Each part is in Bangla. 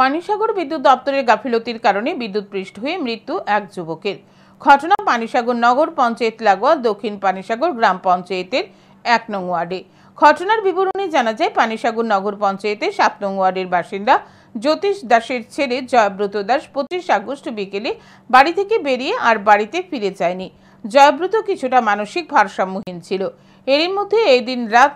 পানিসাগর বিদ্যুৎ দপ্তরের গাফিলতির কারণে বিদ্যুৎ পৃষ্ঠ হয়ে মৃত্যু এক যুবকের। ঘটনা পানিসাগর নগর পঞ্চায়েত লাগোয়া দক্ষিণ পানিসাগর গ্রাম পঞ্চায়েতের ১ নং ওয়ার্ডে। ঘটনার বিবরণী জানা যায়, পানিসাগর নগর পঞ্চায়েতের ৭ নং ওয়ার্ডের বাসিন্দা জ্যোতিষ দাসের ছেলে জয়ব্রত দাস ২৫ আগস্ট বিকেলে বাড়ি থেকে বেরিয়ে আর বাড়িতে ফিরে যায়নি। জয়ব্রত কিছুটা মানসিক ভারসাম্যহীন ছিল। এরই মধ্যে এই দিন রাত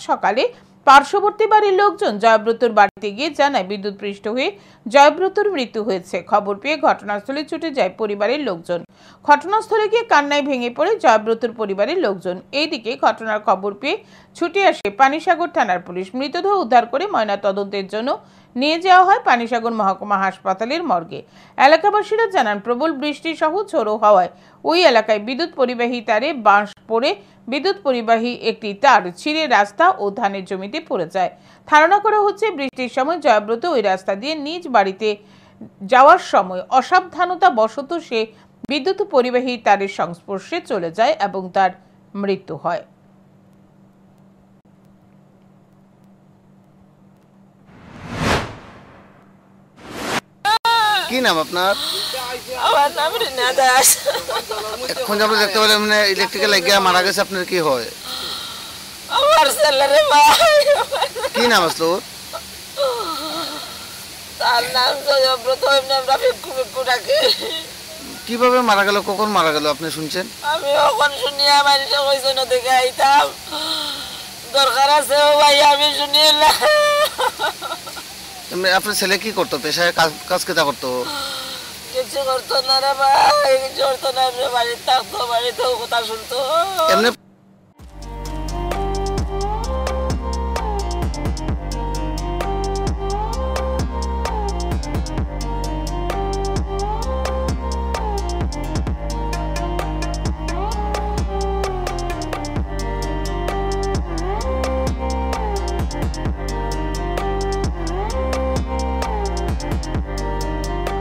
সকালে পার্শ্ববর্তী বাড়ির লোকজন জয়ব্রতর বাড়িতে গিয়ে জানায় বিদ্যুৎ পৃষ্ঠ হয়ে জয়ব্রতর মৃত্যু হয়েছে। খবর পেয়ে ঘটনাস্থলে ছুটে যায় পরিবারের লোকজন। ঘটনাস্থলে গিয়ে কান্নায় ভেঙে পড়ে জয়ব্রতর পরিবারের লোকজন। এইদিকে ঘটনার খবর পেয়ে ছুটে আসে পানিসাগর থানার পুলিশ। মৃতদেহ উদ্ধার করে ময়নাতদন্তের জন্য নিয়ে যাওয়া হয় পানিসাগর মহকুমা হাসপাতালের মর্গে। এলাকাবাসীরা জানান, প্রবল বৃষ্টি সহ ঝোড়ো হাওয়ায় ওই এলাকায় বিদ্যুৎ পরিবাহী তারে বাঁশ পড়ে বিদ্যুৎ পরিবাহী একটি তার ছিঁড়ে রাস্তা ও ধানের জমিতে পড়ে যায়। ধারণা করা হচ্ছে, বৃষ্টির সময় জয়ব্রত ওই রাস্তা দিয়ে নিজ বাড়িতে যাওয়ার সময় অসাবধানতা বশত সে বিদ্যুৎ পরিবাহী তারের সংস্পর্শে চলে যায় এবং তার মৃত্যু হয়। কি নাম আপনার? আমার নাম রিনা দাস। এখন যে আমরা দেখতে পেলাম মানে ইলেকট্রিক্যাল লাগিয়ে মারা গেছে, আপনার কি হয়? আমার ছেলের ভাই। কি নাম আসলো? তার নাম জয়ব্রত, এমনি আমরা ভিক্ষু ভিক্ষু ডাকি। কিভাবে মারা গেল, কখন মারা গেল আপনি শুনছেন? আমি ওখান শুনিয়া মানুষ কইছে না দেখে আইতাম, দরকার আছে ও ভাই, আমি শুনিয়ে না। আপনার ছেলে কি করতো, পেশায় কাজ কেটা করতো? কিছু করতো না রে ভাই, কিছু করতো না। বাড়িতে থাকতো, বাড়িতেও কথা শুনতো। এমনি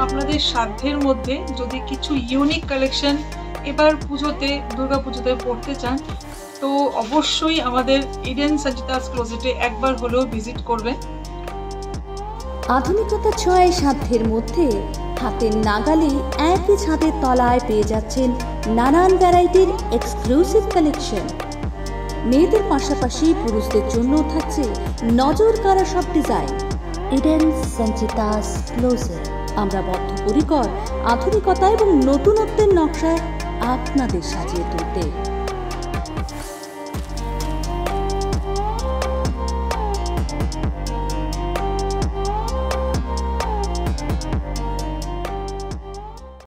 আপনাদের সাধ্যের মধ্যে যদি কিছু ইউনিক কালেকশন এবার পুজোতে, দুর্গা পুজোতে পড়তে চান, তো অবশ্যই আমাদের ইডেন সঞ্চিতাস ক্লোজেটে একবার হলেও ভিজিট করবেন। আধুনিকতার ছোঁয়ায় সাধ্যের মধ্যে হাতের নাগালে একই ছাদের তলায় পেয়ে যাচ্ছেন নানান ভ্যারাইটির এক্সক্লুসিভ কালেকশন। মেয়েদের পাশাপাশি পুরুষদের জন্য থাকছে নজর কাড়া সব ডিজাইন। ইডেন সঞ্চিতাস ক্লোজেট, আমরা বদ্ধপরিকর আধুনিকতা এবং নতুনত্বের নকশায় আপনাদের সাজিয়ে তুলতে।